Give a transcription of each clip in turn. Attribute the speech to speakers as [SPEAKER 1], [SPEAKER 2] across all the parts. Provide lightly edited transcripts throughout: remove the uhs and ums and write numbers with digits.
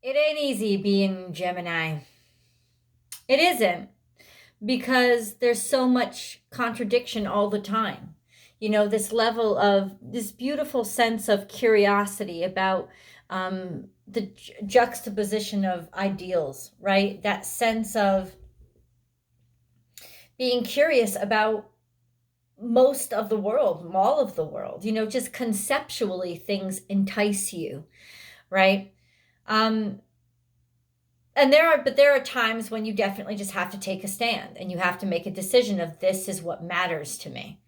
[SPEAKER 1] It ain't easy being Gemini. It isn't, because there's so much contradiction all the time. You know, this level of this beautiful sense of curiosity about the juxtaposition of ideals, right? That sense of being curious about most of the world, all of the world, you know, just conceptually things entice you, right? Um, but there are times when you definitely just have to take a stand and you have to make a decision of this is what matters to me,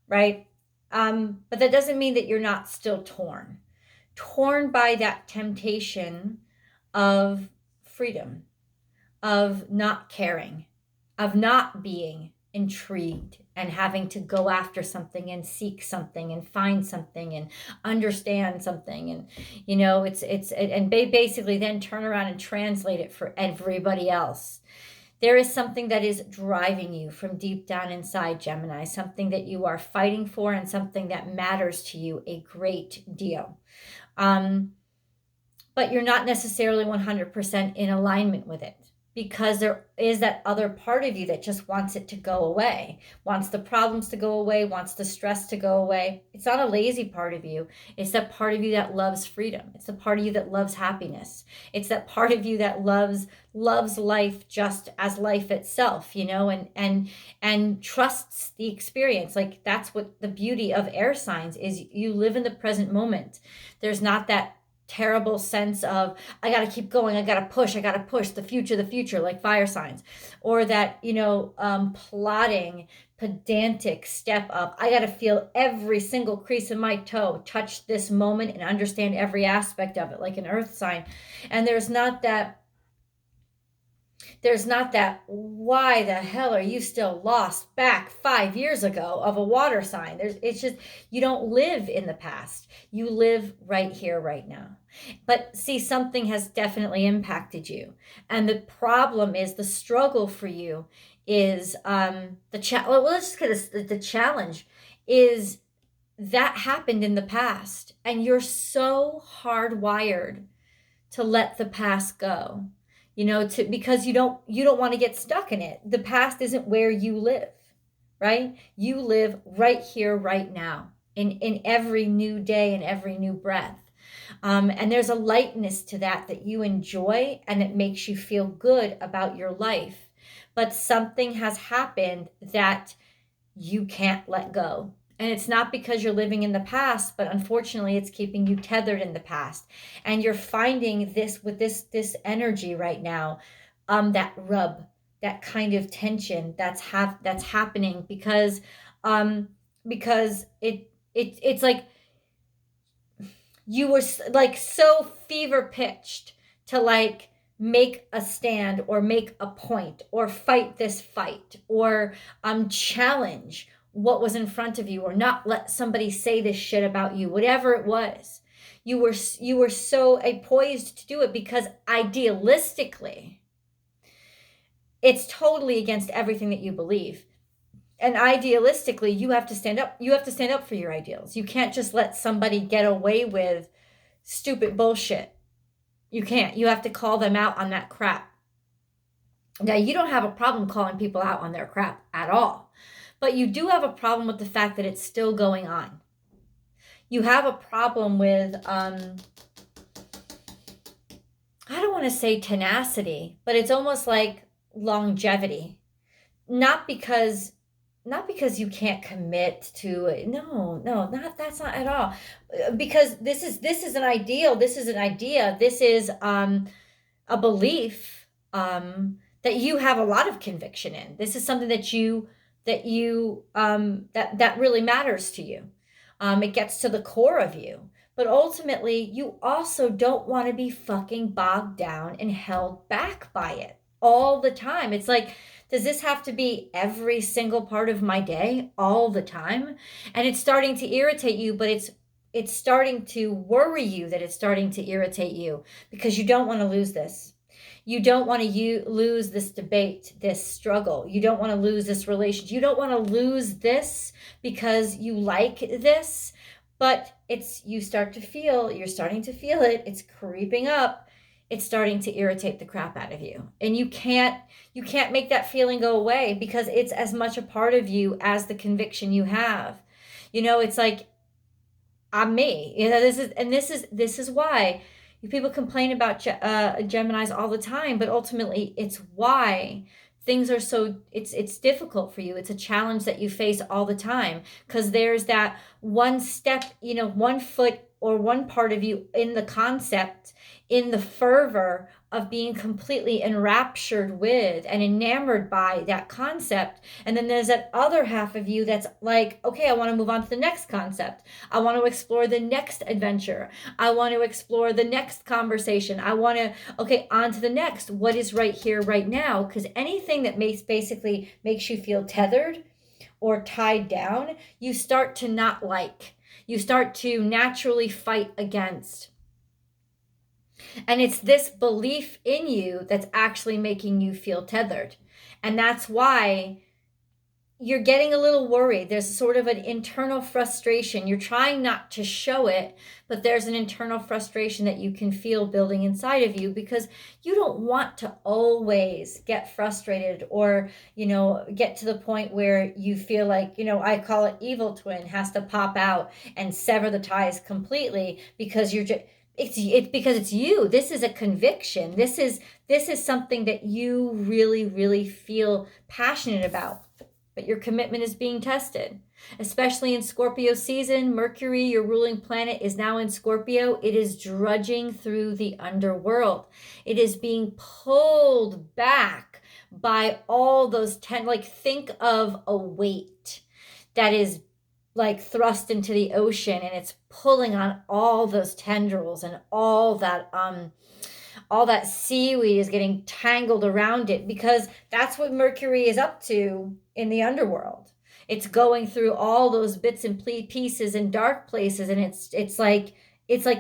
[SPEAKER 1] right? But that doesn't mean that you're not still torn by that temptation of freedom, of not caring, of not being intrigued and having to go after something and seek something and find something and understand something. And you know, and basically then turn around and translate it for everybody else. There is something that is driving you from deep down inside, Gemini, something that you are fighting for and something that matters to you a great deal. um, but you're not necessarily 100% in alignment with it, because there is that other part of you that just wants it to go away, wants the problems to go away, wants the stress to go away. It's not a lazy part of you. It's that part of you that loves freedom. It's the part of you that loves happiness. It's that part of you that loves life just as life itself, you know, and trusts the experience. Like, that's what the beauty of air signs is. You live in the present moment. There's not that terrible sense of I got to keep going, I got to push the future, like fire signs, or that, you know, plotting, pedantic step up. I got to feel every single crease in my toe, touch this moment and understand every aspect of it, like an earth sign. And there's not that why the hell are you still lost back 5 years ago of a water sign. It's just, you don't live in the past. You live right here, right now. But see, something has definitely impacted you. And the problem is, the struggle for you is the challenge is that happened in the past. And you're so hardwired to let the past go, you know, because you don't want to get stuck in it. The past isn't where you live, right? You live right here, right now, in every new day and every new breath. And there's a lightness to that you enjoy, and it makes you feel good about your life. But something has happened that you can't let go. And it's not because you're living in the past, but unfortunately it's keeping you tethered in the past. And you're finding this with this energy right now, that rub, that kind of tension that's happening because it's like you were like so fever pitched to like make a stand or make a point or fight this fight or challenge what was in front of you, or not let somebody say this shit about you, whatever it was. You were so poised to do it because idealistically it's totally against everything that you believe. And idealistically, you have to stand up for your ideals. You can't just let somebody get away with stupid bullshit. You can't. You have to call them out on that crap. Now, you don't have a problem calling people out on their crap at all, but you do have a problem with the fact that it's still going on. You have a problem with, I don't want to say tenacity, but it's almost like longevity. Not because you can't commit to it. No, that's not at all. Because this is an ideal. This is an idea. This is a belief that you have a lot of conviction in. This is something that really matters to you. It gets to the core of you. But ultimately, you also don't want to be fucking bogged down and held back by it all the time. It's like, does this have to be every single part of my day all the time? And it's starting to irritate you, but it's starting to worry you that it's starting to irritate you, because you don't want to lose this. You don't want to lose this debate, this struggle. You don't want to lose this relationship. You don't want to lose this because you like this, but you're starting to feel it. It's creeping up. it's starting to irritate the crap out of you. And you can't make that feeling go away because it's as much a part of you as the conviction you have. You know, it's like, I'm me. You know, this is why people complain about Geminis all the time, but ultimately it's why things are so, it's difficult for you. It's a challenge that you face all the time because there's that one step, you know, one foot or one part of you in the concept, in the fervor of being completely enraptured with and enamored by that concept. And then there's that other half of you that's like, okay, I want to move on to the next concept. I want to explore the next adventure. I want to explore the next conversation. I want to, okay, on to the next. What is right here, right now? Because anything that basically makes you feel tethered or tied down, you start to not like. You start to naturally fight against. And it's this belief in you that's actually making you feel tethered. And that's why you're getting a little worried. There's sort of an internal frustration. You're trying not to show it, but there's an internal frustration that you can feel building inside of you because you don't want to always get frustrated or, you know, get to the point where you feel like, you know, I call it evil twin has to pop out and sever the ties completely because you're just, it's because it's you. This is a conviction. This is something that you really, really feel passionate about. But your commitment is being tested, especially in Scorpio season. Mercury, your ruling planet, is now in Scorpio. It is drudging through the underworld. It is being pulled back by all those think of a weight that is like thrust into the ocean and it's pulling on all those tendrils and all that seaweed is getting tangled around it because that's what Mercury is up to in the underworld. It's going through all those bits and pieces and dark places and it's like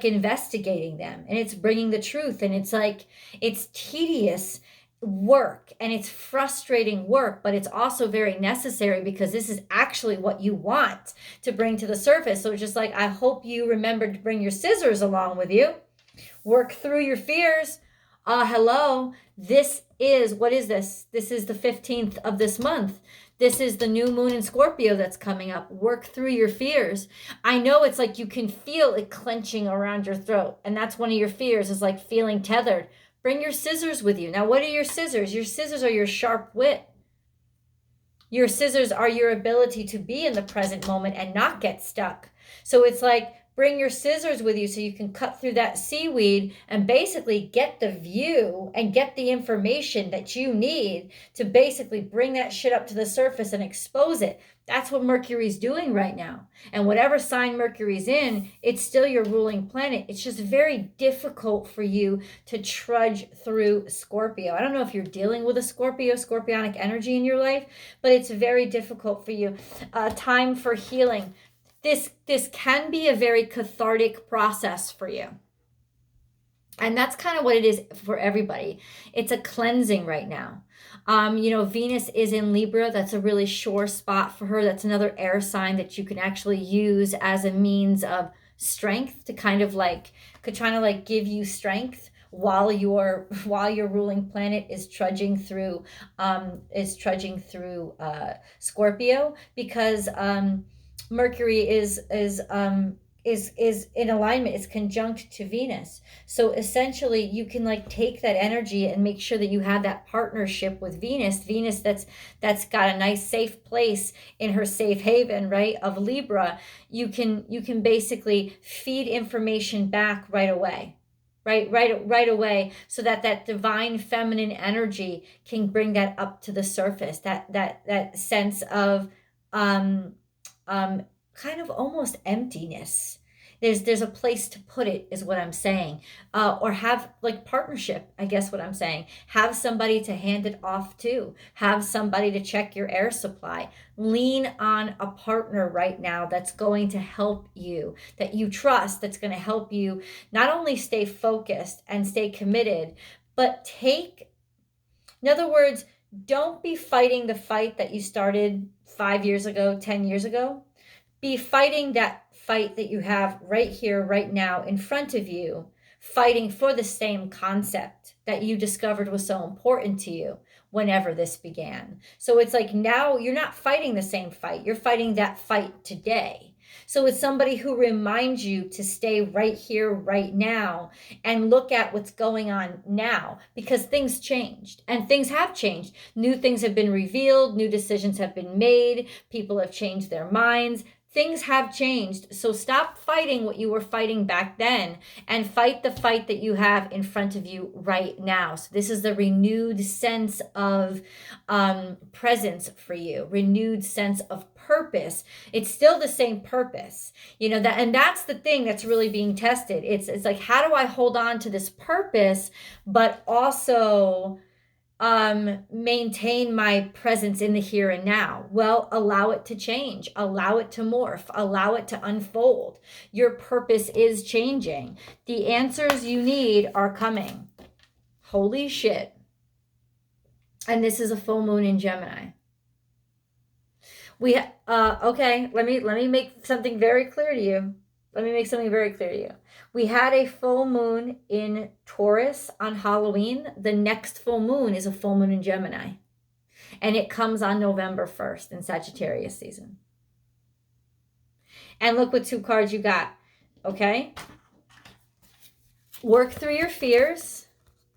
[SPEAKER 1] investigating them and it's bringing the truth and it's tedious work and it's frustrating work, but it's also very necessary because this is actually what you want to bring to the surface. So it's just like, I hope you remember to bring your scissors along with you. Work through your fears. Hello. What is this? This is the 15th of this month. This is the new moon in Scorpio that's coming up. Work through your fears. I know it's like you can feel it clenching around your throat. And that's one of your fears is like feeling tethered. Bring your scissors with you. Now, what are your scissors? Your scissors are your sharp wit. Your scissors are your ability to be in the present moment and not get stuck. So it's like, bring your scissors with you so you can cut through that seaweed and basically get the view and get the information that you need to basically bring that shit up to the surface and expose it. That's what Mercury's doing right now. And whatever sign Mercury's in, it's still your ruling planet. It's just very difficult for you to trudge through Scorpio. I don't know if you're dealing with a Scorpionic energy in your life, but it's very difficult for you. Time for healing. This can be a very cathartic process for you. And that's kind of what it is for everybody. It's a cleansing right now. Venus is in Libra. That's a really sure spot for her. That's another air sign that you can actually use as a means of strength to kind of give you strength while your ruling planet is trudging through Scorpio, because Mercury is in alignment, is conjunct to Venus. So essentially you can take that energy and make sure that you have that partnership with Venus that's got a nice safe place in her safe haven, right, of Libra. You can basically feed information back right away. Right away, so that divine feminine energy can bring that up to the surface, that sense of kind of almost emptiness. There's a place to put it, is what I'm saying. Or have partnership, I guess what I'm saying. Have somebody to hand it off to. Have somebody to check your air supply. Lean on a partner right now that's going to help you, that you trust, that's going to help you not only stay focused and stay committed, but in other words, don't be fighting the fight that you started 5 years ago, 10 years ago. Be fighting that fight that you have right here, right now, in front of you fighting for the same concept that you discovered was so important to you whenever this began. So it's like now you're not fighting the same fight. You're fighting that fight today. So it's somebody who reminds you to stay right here, right now, and look at what's going on now, because things changed and things have changed. New things have been revealed, new decisions have been made, people have changed their minds. Things have changed. So stop fighting what you were fighting back then and fight the fight that you have in front of you right now. So this is the renewed sense of presence for you, renewed sense of purpose. It's still the same purpose, you know, that, and that's the thing that's really being tested. It's like, how do I hold on to this purpose, but also maintain my presence in the here and now? Well, allow it to change, allow it to morph, allow it to unfold. Your purpose is changing. The answers you need are coming. Holy shit. And this is a full moon in Gemini. Okay, let me make something very clear to you. We had a full moon in Taurus on Halloween. The next full moon is a full moon in Gemini. And it comes on November 1st in Sagittarius season. And look what two cards you got, okay? Work through your fears.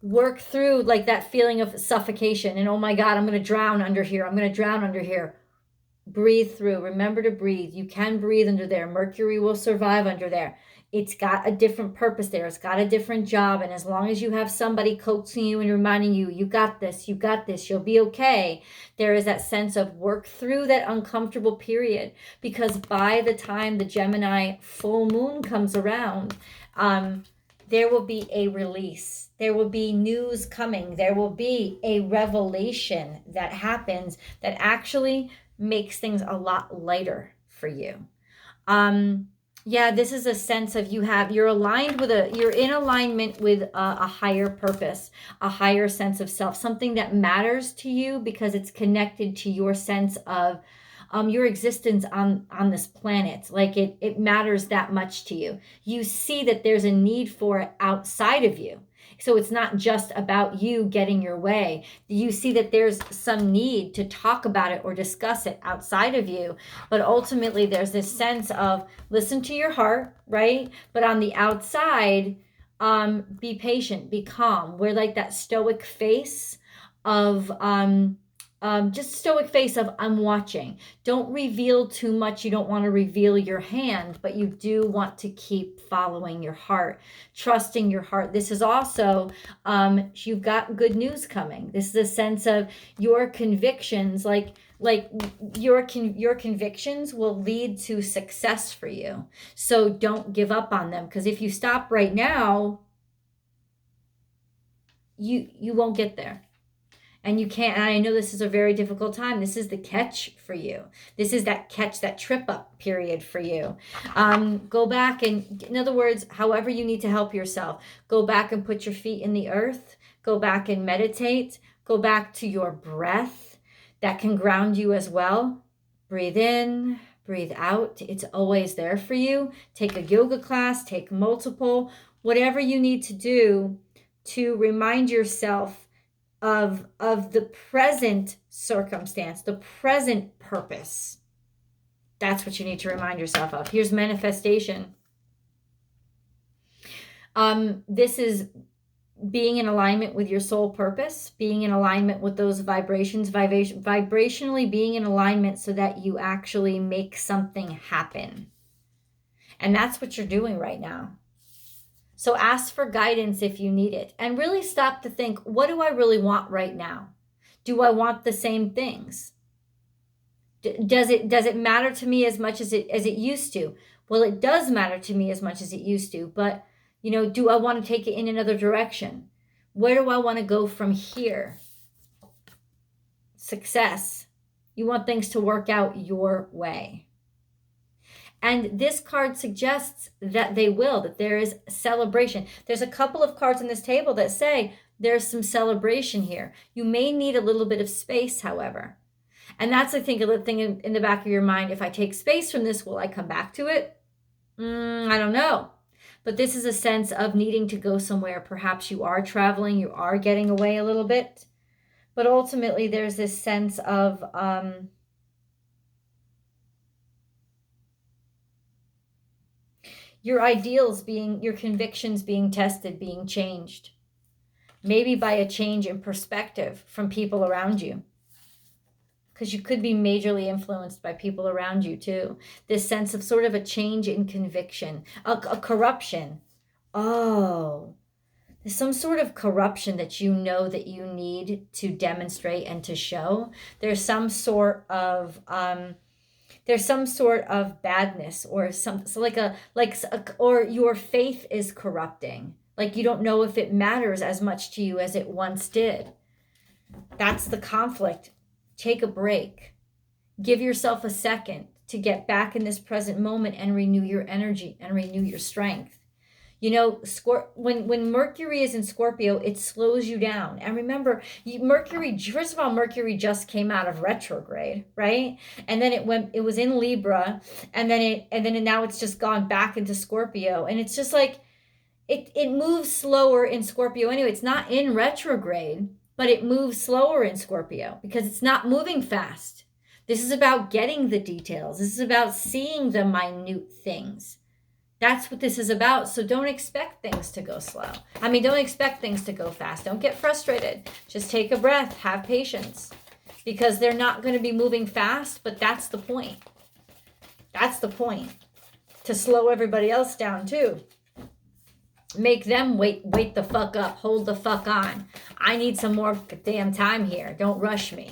[SPEAKER 1] Work through like that feeling of suffocation. And oh my God, I'm going to drown under here. Breathe through. Remember to breathe. You can breathe under there. Mercury will survive under there. It's got a different purpose there. It's got a different job. And as long as you have somebody coaxing you and reminding you, you got this, you'll be okay. There is that sense of work through that uncomfortable period, because by the time the Gemini full moon comes around, there will be a release. There will be news coming. There will be a revelation that happens that actually makes things a lot lighter for you. Yeah, this is a sense of you're in alignment with a higher purpose, a higher sense of self, something that matters to you because it's connected to your sense of your existence on this planet. Like it matters that much to you. You see that there's a need for it outside of you. So it's not just about you getting your way. You see that there's some need to talk about it or discuss it outside of you. But ultimately, there's this sense of listen to your heart, right? But on the outside, be patient, be calm. Wear like that stoic face of just stoic face of I'm watching. Don't reveal too much. You don't want to reveal your hand, but you do want to keep following your heart, trusting your heart. This is also you've got good news coming. This is a sense of your convictions, like your convictions will lead to success for you. So don't give up on them, because if you stop right now, you won't get there. And you can't, and I know this is a very difficult time. This is the catch for you. This is that catch, that trip up period for you. Go back and, in other words, however you need to help yourself, go back and put your feet in the earth. Go back and meditate. Go back to your breath. That can ground you as well. Breathe in, breathe out. It's always there for you. Take a yoga class, take multiple, whatever you need to do to remind yourself of the present circumstance, the present purpose. That's what you need to remind yourself of. Here's manifestation. This is being in alignment with your soul purpose, being in alignment with those vibrations, vibrationally being in alignment so that you actually make something happen. And that's what you're doing right now. So ask for guidance if you need it, and really stop to think, what do I really want right now? Do I want the same things? Does it matter to me as much as it used to? Well, it does matter to me as much as it used to, but do I want to take it in another direction? Where do I want to go from here? Success. You want things to work out your way. And this card suggests that they will, that there is celebration. There's a couple of cards on this table that say there's some celebration here. You may need a little bit of space, however. And that's, I think, a little thing in the back of your mind. If I take space from this, will I come back to it? I don't know. but this is a sense of needing to go somewhere. Perhaps you are traveling, you are getting away a little bit, but ultimately there's this sense of your ideals being, your convictions being tested, being changed. Maybe by a change in perspective from people around you. Because you could be majorly influenced by people around you too. This sense of sort of a change in conviction, a corruption. Oh, there's some sort of corruption that you know that you need to demonstrate and to show. There's some sort of badness, or or your faith is corrupting. Like you don't know if it matters as much to you as it once did. That's the conflict. Take a break. Give yourself a second to get back in this present moment and renew your energy and renew your strength. You know, when Mercury is in Scorpio, it slows you down. And remember, Mercury, first of all, Mercury just came out of retrograde, right? And then it was in Libra, and then now it's just gone back into Scorpio. And it's just like, it moves slower in Scorpio anyway. It's not in retrograde, but it moves slower in Scorpio because it's not moving fast. This is about getting the details. This is about seeing the minute things. That's what this is about. So don't expect things to go slow. Don't expect things to go fast. Don't get frustrated. Just take a breath. Have patience. Because they're not going to be moving fast, but that's the point. That's the point. To slow everybody else down too. Make them wait the fuck up. Hold the fuck on. I need some more damn time here. Don't rush me.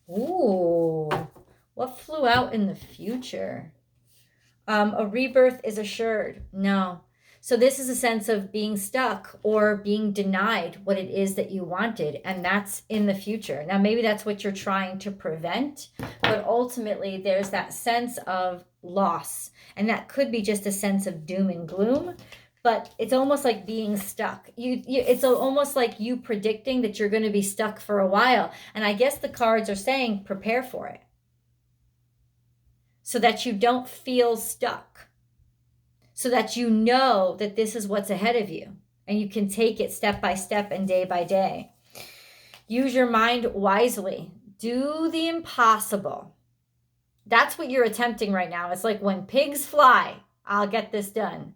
[SPEAKER 1] Ooh. What flew out in the future? A rebirth is assured. No. So this is a sense of being stuck or being denied what it is that you wanted, and that's in the future. Now, maybe that's what you're trying to prevent, but ultimately there's that sense of loss, and that could be just a sense of doom and gloom, but it's almost like being stuck. It's almost like you predicting that you're going to be stuck for a while, and I guess the cards are saying prepare for it, so that you don't feel stuck, so that you know that this is what's ahead of you and you can take it step by step and day by day. Use your mind wisely. Do the impossible. That's what you're attempting right now. It's like when pigs fly, I'll get this done.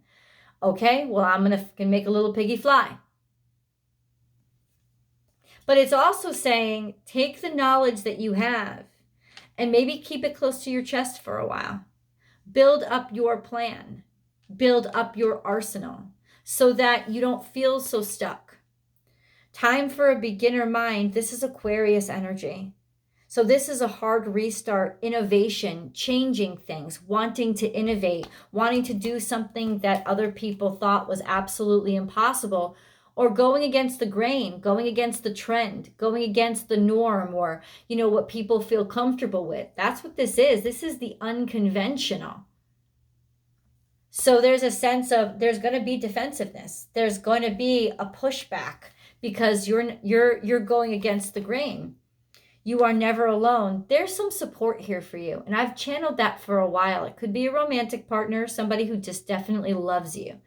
[SPEAKER 1] Okay, well, I'm going to make a little piggy fly. But it's also saying take the knowledge that you have and maybe keep it close to your chest for a while. Build up your plan. Build up your arsenal so that you don't feel so stuck. Time for a beginner mind. This is Aquarius energy. So this is a hard restart, innovation, changing things, wanting to innovate, wanting to do something that other people thought was absolutely impossible, or going against the grain, going against the trend, going against the norm, or, what people feel comfortable with. That's what this is. This is the unconventional. So there's a sense of, there's going to be defensiveness. There's going to be a pushback because you're going against the grain. You are never alone. There's some support here for you. And I've channeled that for a while. It could be a romantic partner, somebody who just definitely loves you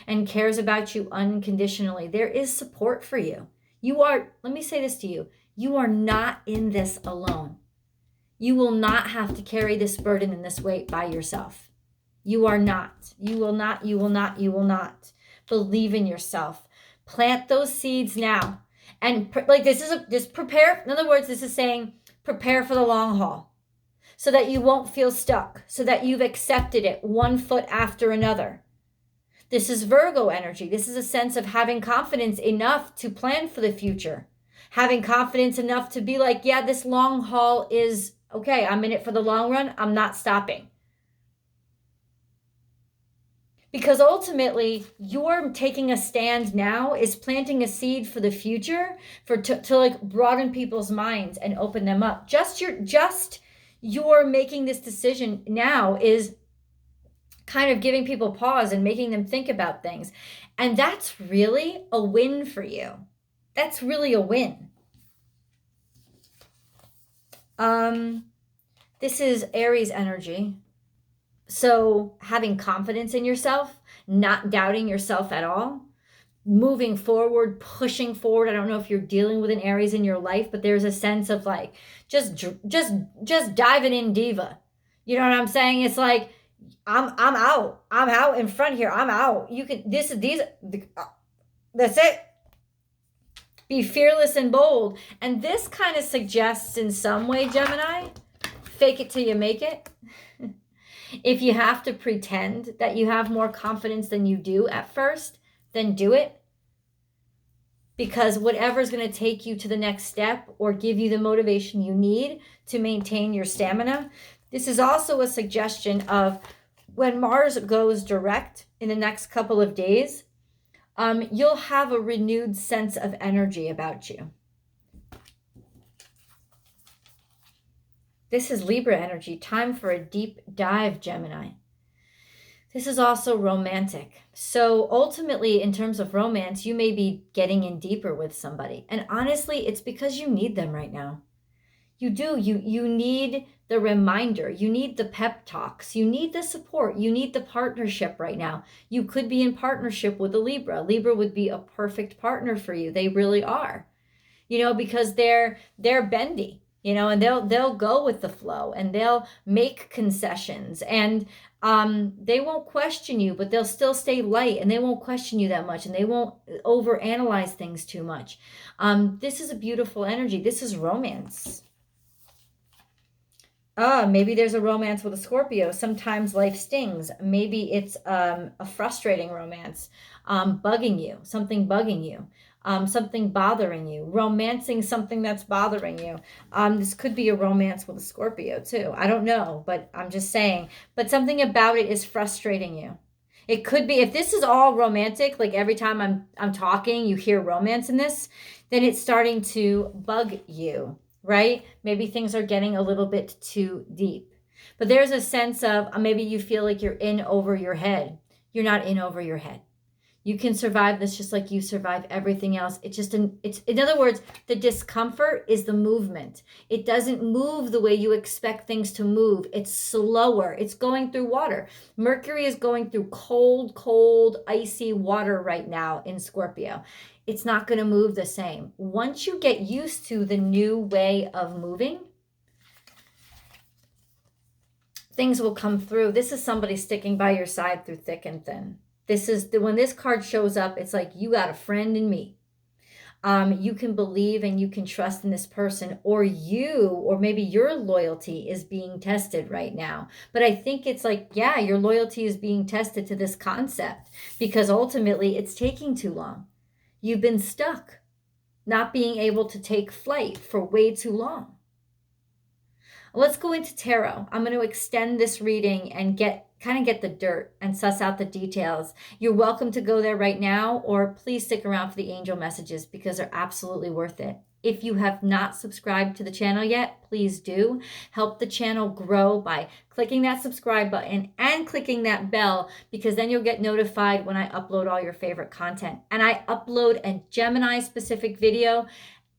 [SPEAKER 1] and cares about you unconditionally. There is support for you. Let me say this to you. You are not in this alone. You will not have to carry this burden and this weight by yourself. You are not. You will not. You will not. You will not. Believe in yourself. Plant those seeds now. And prepare. In other words, this is saying prepare for the long haul so that you won't feel stuck, so that you've accepted it one foot after another. This is Virgo energy. This is a sense of having confidence enough to plan for the future. Having confidence enough to be like, yeah, this long haul is okay. I'm in it for the long run. I'm not stopping. Because ultimately, you're taking a stand now is planting a seed for the future, to broaden people's minds and open them up. Just your making this decision now is kind of giving people pause and making them think about things. And that's really a win for you. That's really a win. This is Aries energy. So having confidence in yourself, not doubting yourself at all, moving forward, pushing forward. I don't know if you're dealing with an Aries in your life, but there's a sense of like just diving in diva. You know what I'm saying? It's like I'm out. I'm out in front here. I'm out. You can that's it. Be fearless and bold. And this kind of suggests in some way, Gemini, fake it till you make it. If you have to pretend that you have more confidence than you do at first, then do it. Because whatever is going to take you to the next step or give you the motivation you need to maintain your stamina. This is also a suggestion of when Mars goes direct in the next couple of days, you'll have a renewed sense of energy about you. This is Libra energy. Time for a deep dive, Gemini. This is also romantic. So ultimately, in terms of romance, you may be getting in deeper with somebody. And honestly, it's because you need them right now. You do. You need the reminder. You need the pep talks. You need the support. You need the partnership right now. You could be in partnership with a Libra. Libra would be a perfect partner for you. They really are. You know, because they're bendy. You know, and they'll go with the flow and they'll make concessions and they won't question you, but they'll still stay light and they won't question you that much and they won't overanalyze things too much. This is a beautiful energy. This is romance. Maybe there's a romance with a Scorpio. Sometimes life stings. Maybe it's a frustrating romance, bugging you, something bugging you. Something bothering you, romancing something that's bothering you. This could be a romance with a Scorpio too. I don't know, but I'm just saying. But something about it is frustrating you. It could be, if this is all romantic, like every time I'm talking, you hear romance in this, then it's starting to bug you, right? Maybe things are getting a little bit too deep. But there's a sense of maybe you feel like you're in over your head. You're not in over your head. You can survive this just like you survive everything else. It's in other words, the discomfort is the movement. It doesn't move the way you expect things to move. It's slower. It's going through water. Mercury is going through cold, icy water right now in Scorpio. It's not going to move the same. Once you get used to the new way of moving, things will come through. This is somebody sticking by your side through thick and thin. This is when this card shows up, it's like you got a friend in me. You can believe and you can trust in this person, or maybe your loyalty is being tested right now. But I think it's like, yeah, your loyalty is being tested to this concept because ultimately it's taking too long. You've been stuck, not being able to take flight for way too long. Let's go into tarot. I'm going to extend this reading and kind of get the dirt and suss out the details. You're welcome to go there right now, or please stick around for the angel messages because they're absolutely worth it. If you have not subscribed to the channel yet, please do. Help the channel grow by clicking that subscribe button and clicking that bell, because then you'll get notified when I upload all your favorite content. And I upload a Gemini specific video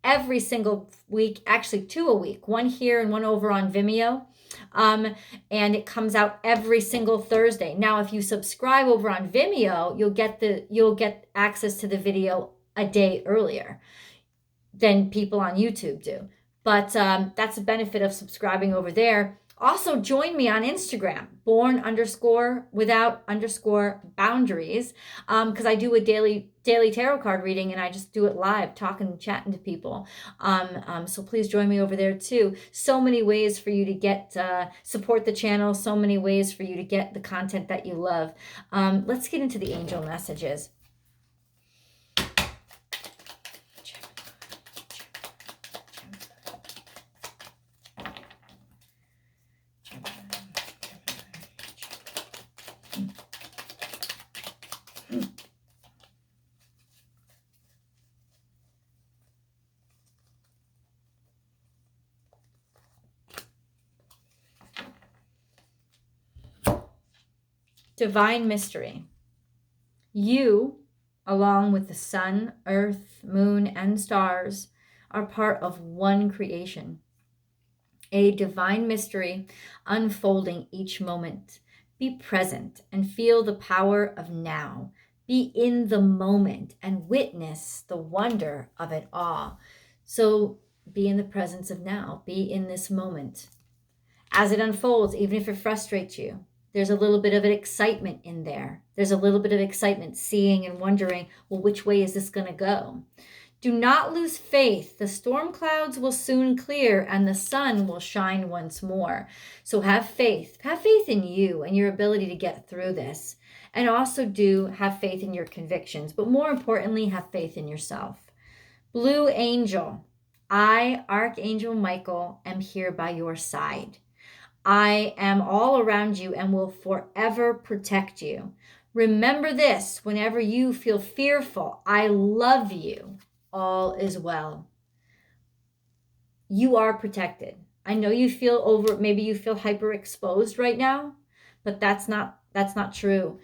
[SPEAKER 1] every single week, actually 2 a week, one here and one over on Vimeo. And it comes out every single Thursday. Now, if you subscribe over on Vimeo, you'll get access to the video a day earlier than people on YouTube do. But that's a benefit of subscribing over there. Also, join me on Instagram, Born_without_boundaries, because I do a daily tarot card reading and I just do it live, talking and chatting to people. So please join me over there too. So many ways for you to get support the channel. So many ways for you to get the content that you love. Let's get into the angel messages. Divine mystery. You, along with the sun, earth, moon, and stars, are part of one creation. A divine mystery unfolding each moment. Be present and feel the power of now. Be in the moment and witness the wonder of it all. So be in the presence of now. Be in this moment. As it unfolds, even if it frustrates you, there's a little bit of an excitement in there. There's a little bit of excitement seeing and wondering, well, which way is this going to go? Do not lose faith. The storm clouds will soon clear and the sun will shine once more. So have faith. Have faith in you and your ability to get through this. And also do have faith in your convictions. But more importantly, have faith in yourself. Blue Angel, I, Archangel Michael, am here by your side. I am all around you and will forever protect you. Remember this whenever you feel fearful. I love you. All is well. You are protected. I know you feel maybe you feel hyper exposed right now, but that's not true.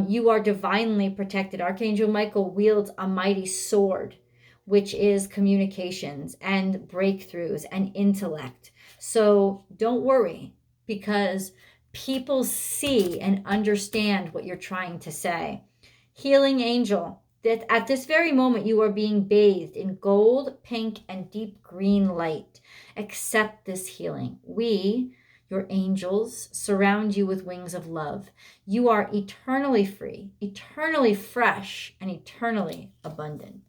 [SPEAKER 1] You are divinely protected. Archangel Michael wields a mighty sword, which is communications and breakthroughs and intellect. So don't worry, because people see and understand what you're trying to say. Healing Angel, that at this very moment you are being bathed in gold, pink, and deep green light. Accept this healing. We, your angels, surround you with wings of love. You are eternally free, eternally fresh, and eternally abundant.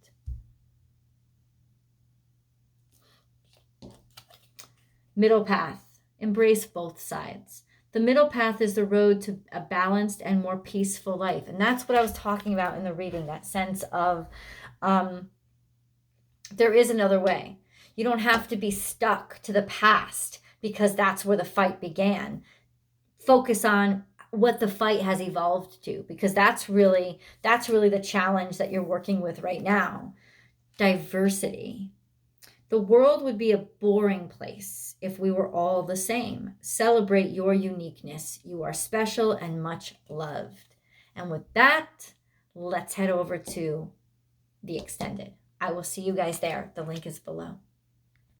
[SPEAKER 1] Middle path. Embrace both sides. The middle path is the road to a balanced and more peaceful life. And that's what I was talking about in the reading, that sense of there is another way. You don't have to be stuck to the past because that's where the fight began. Focus on what the fight has evolved to, because that's really the challenge that you're working with right now. Diversity. The world would be a boring place if we were all the same. Celebrate your uniqueness. You are special and much loved. And with that, let's head over to the extended. I will see you guys there. The link is below.